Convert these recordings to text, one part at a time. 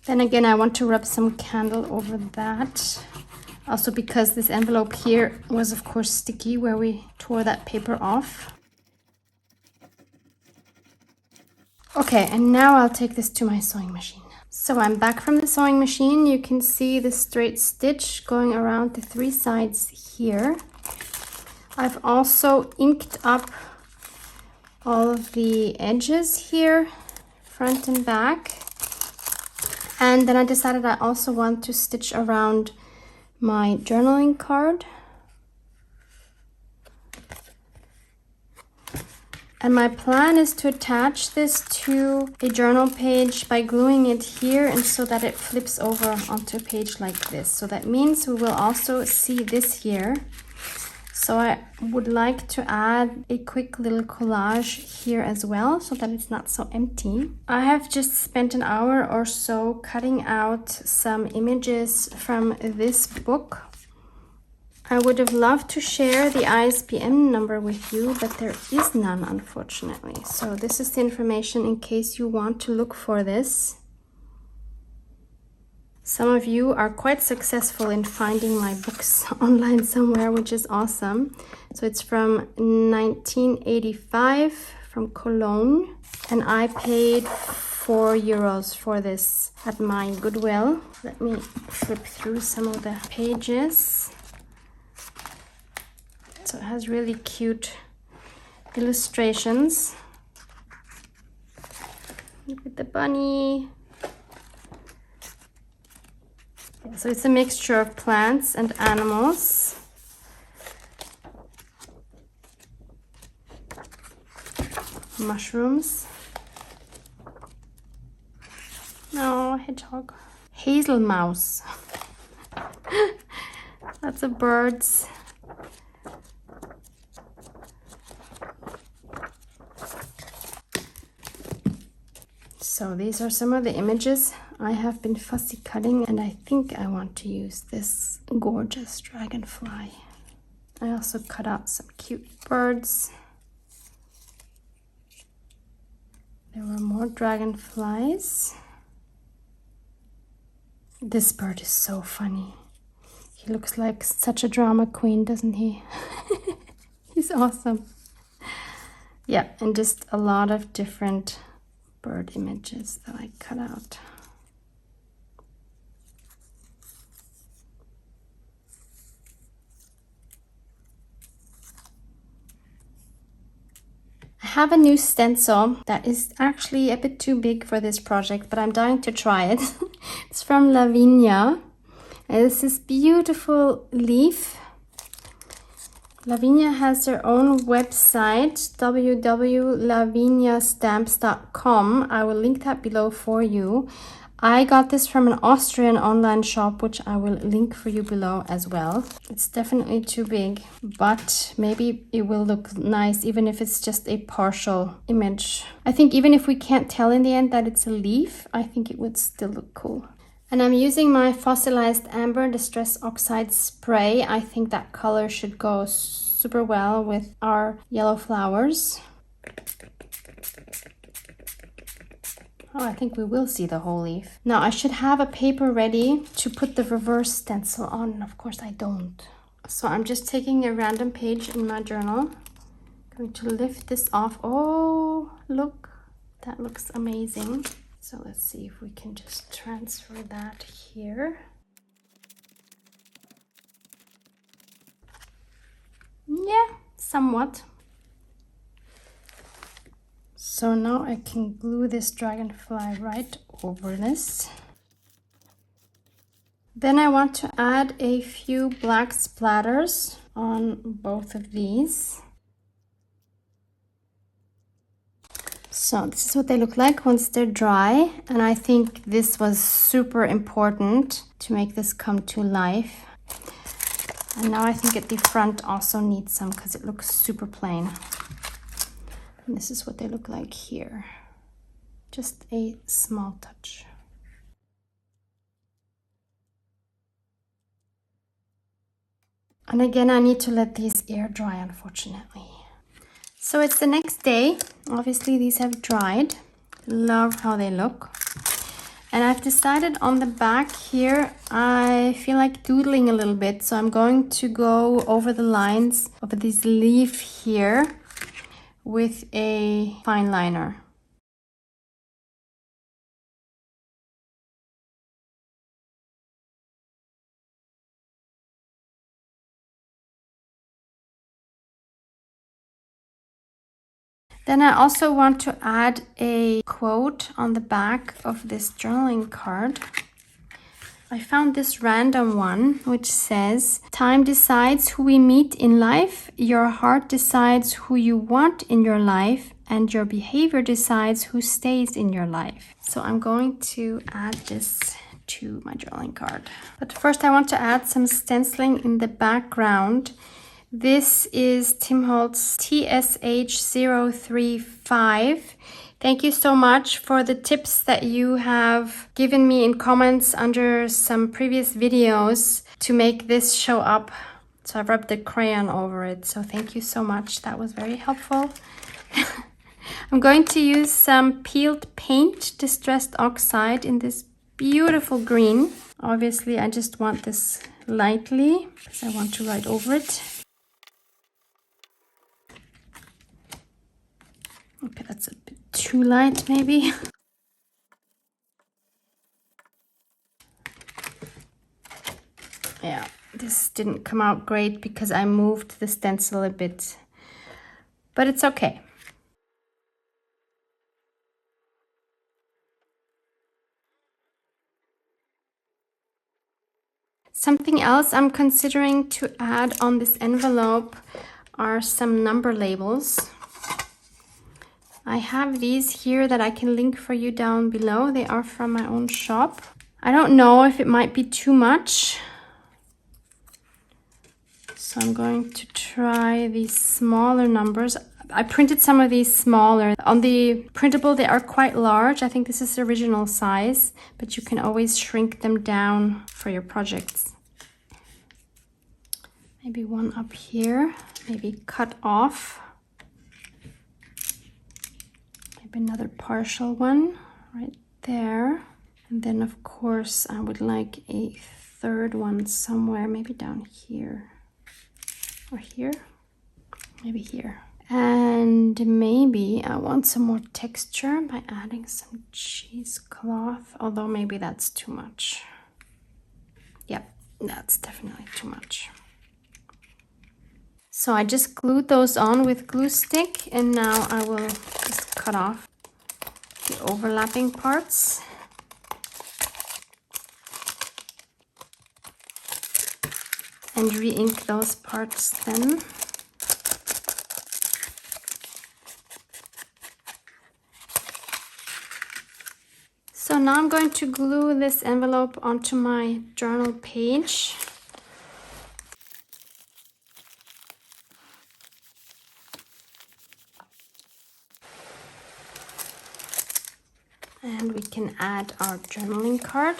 Then again, I want to rub some candle over that. Also because this envelope here was of course sticky where we tore that paper off. Okay, and now I'll take this to my sewing machine. So I'm back from the sewing machine. You can see the straight stitch going around the 3 sides here. I've also inked up all of the edges here, front and back. And then I decided I also want to stitch around my journaling card. And my plan is to attach this to a journal page by gluing it here and so that it flips over onto a page like this. So that means we will also see this here. So I would like to add a quick little collage here as well so that it's not so empty. I have just spent an hour or so cutting out some images from this book. I would have loved to share the ISBN number with you, but there is none, unfortunately. So this is the information in case you want to look for this. Some of you are quite successful in finding my books online somewhere, which is awesome. So it's from 1985 from Cologne, and I paid €4 for this at my Goodwill. Let me flip through some of the pages. So it has really cute illustrations. Look at the bunny. Yeah, so it's a mixture of plants and animals. Mushrooms. No, hedgehog. Hazel mouse. Lots of birds. So these are some of the images I have been fussy cutting, and I think I want to use this gorgeous dragonfly. I also cut out some cute birds. There were more dragonflies. This bird is so funny. He looks like such a drama queen, doesn't he? He's awesome. Yeah, and just a lot of different bird images that I cut out. I have a new stencil that is actually a bit too big for this project, but I'm dying to try it. It's from Lavinia, and it's this beautiful leaf. Lavinia has their own website, www.laviniastamps.com. I will link that below for you. I got this from an Austrian online shop, which I will link for you below as well. It's definitely too big, but maybe it will look nice even if it's just a partial image. I think even if we can't tell in the end that it's a leaf, I think it would still look cool. And I'm using my Fossilized Amber Distress Oxide spray. I think that color should go super well with our yellow flowers. Oh, I think we will see the whole leaf. Now I should have a paper ready to put the reverse stencil on, and of course I don't. So I'm just taking a random page in my journal. Going to lift this off. Oh, look, that looks amazing. So let's see if we can just transfer that here. Yeah, somewhat. So now I can glue this dragonfly right over this. Then I want to add a few black splatters on both of these. So this is what they look like once they're dry, and I think this was super important to make this come to life. And now I think at the front also needs some because it looks super plain. And this is what they look like here. Just a small touch. And again, I need to let these air dry, unfortunately. So it's the next day. Obviously these have dried. Love how they look. And I've decided on the back here, I feel like doodling a little bit. So I'm going to go over the lines of this leaf here with a fine liner. Then I also want to add a quote on the back of this journaling card. I found this random one which says, "Time decides who we meet in life, your heart decides who you want in your life, and your behavior decides who stays in your life." So I'm going to add this to my journaling card. But first I want to add some stenciling in the background. This is Tim Holtz TSH035. Thank you so much for the tips that you have given me in comments under some previous videos to make this show up. So I rubbed the crayon over it. So thank you so much. That was very helpful. I'm going to use some peeled paint, distressed oxide, in this beautiful green. Obviously, I just want this lightly because I want to write over it. Okay, that's a bit too light, maybe. Yeah, this didn't come out great because I moved the stencil a bit, but it's okay. Something else I'm considering to add on this envelope are some number labels. I have these here that I can link for you down below. They are from my own shop. I don't know if it might be too much, so I'm going to try these smaller numbers. I printed some of these smaller. On the printable, they are quite large. I think this is the original size, but you can always shrink them down for your projects. Maybe one up here, maybe cut off. Maybe another partial one right there. And then of course I would like a third one somewhere, maybe down here or here, maybe here. And maybe I want some more texture by adding some cheesecloth, although maybe that's too much. Yep, that's definitely too much. So I just glued those on with glue stick, and now I will just cut off the overlapping parts. And re-ink those parts then. So now I'm going to glue this envelope onto my journal page. And we can add our journaling card.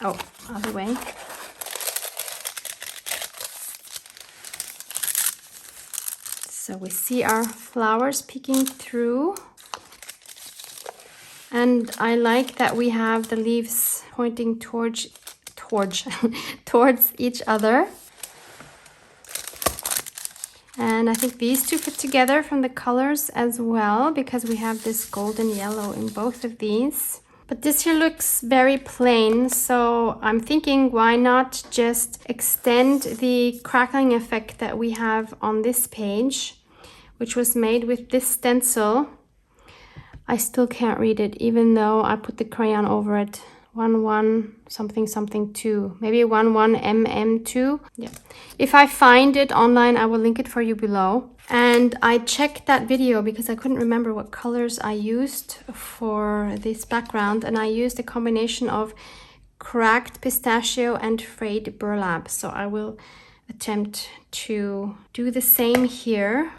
Oh, other way. So we see our flowers peeking through. And I like that we have the leaves pointing towards each other. And I think these two fit together from the colors as well, because we have this golden yellow in both of these. But this here looks very plain, so I'm thinking why not just extend the crackling effect that we have on this page, which was made with this stencil. I still can't read it, even though I put the crayon over it. 11 something something 2, maybe 11mm2. Yeah, if I find it online, I will link it for you below. And I checked that video because I couldn't remember what colors I used for this background, and I used a combination of cracked pistachio and frayed burlap. So I will attempt to do the same here.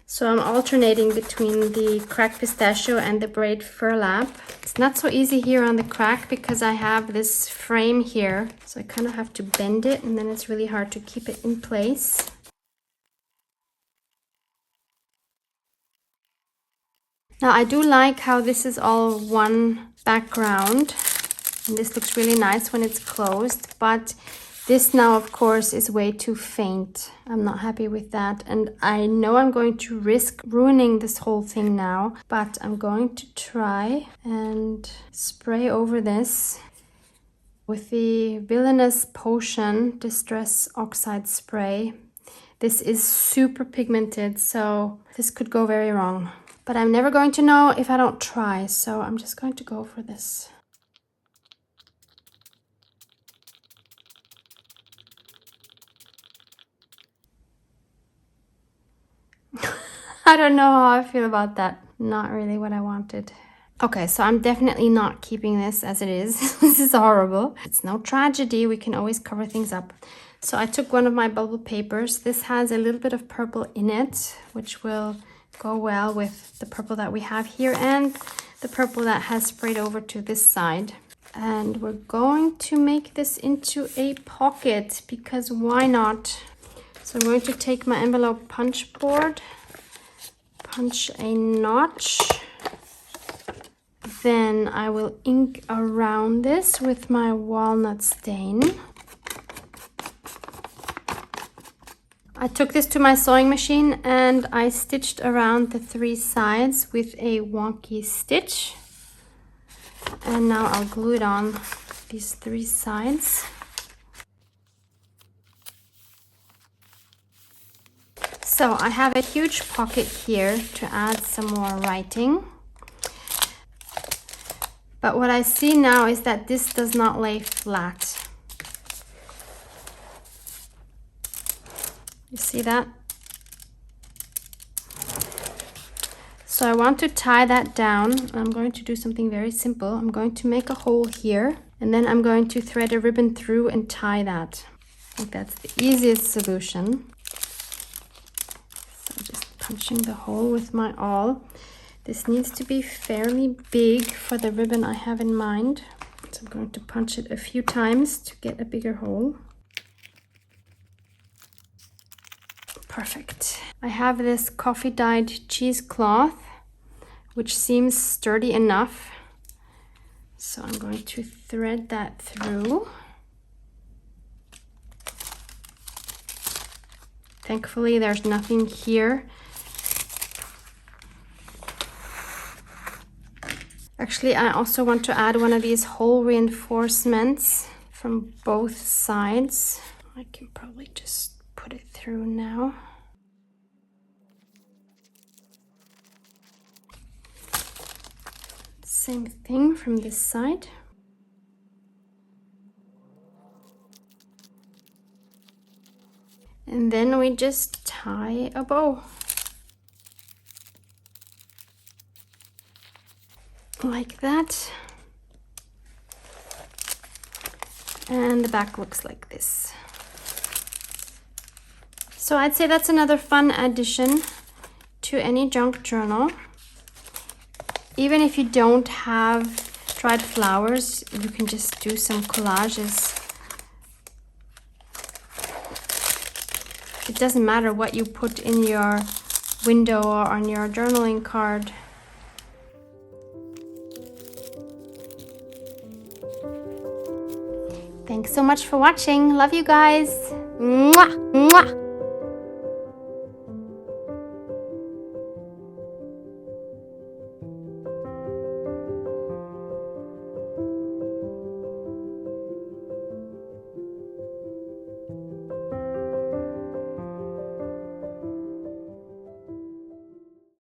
So I'm alternating between the cracked pistachio and the braid burlap. It's not so easy here on the crack because I have this frame here. So I kind of have to bend it, and then it's really hard to keep it in place. Now I do like how this is all one background, and this looks really nice when it's closed, but this now of course is way too faint. I'm not happy with that, and I know I'm going to risk ruining this whole thing now, but I'm going to try and spray over this with the Villainous Potion Distress Oxide Spray. This is super pigmented, so this could go very wrong. But I'm never going to know if I don't try, so I'm just going to go for this. I don't know how I feel about that. Not really what I wanted. Okay, so I'm definitely not keeping this as it is. This is horrible. It's no tragedy. We can always cover things up. So I took one of my bubble papers. This has a little bit of purple in it, which will go well with the purple that we have here and the purple that has sprayed over to this side. And we're going to make this into a pocket, because why not? So I'm going to take my envelope punch board, punch a notch. Then I will ink around this with my walnut stain. I took this to my sewing machine and I stitched around the 3 sides with a wonky stitch. And now I'll glue it on these 3 sides. So I have a huge pocket here to add some more writing. But what I see now is that this does not lay flat. You see that? So I want to tie that down. I'm going to do something very simple. I'm going to make a hole here, and then I'm going to thread a ribbon through and tie that. I think that's the easiest solution. So just punching the hole with my awl. This needs to be fairly big for the ribbon I have in mind. So I'm going to punch it a few times to get a bigger hole. Perfect. I have this coffee dyed cheesecloth, which seems sturdy enough. So I'm going to thread that through. Thankfully, there's nothing here. Actually, I also want to add one of these hole reinforcements from both sides. I can probably just put it through now. Same thing from this side. And then we just tie a bow. Like that. And the back looks like this. So I'd say that's another fun addition to any junk journal. Even if you don't have dried flowers, you can just do some collages. It doesn't matter what you put in your window or on your journaling card. Thanks so much for watching. Love you guys. Mwah! Mwah!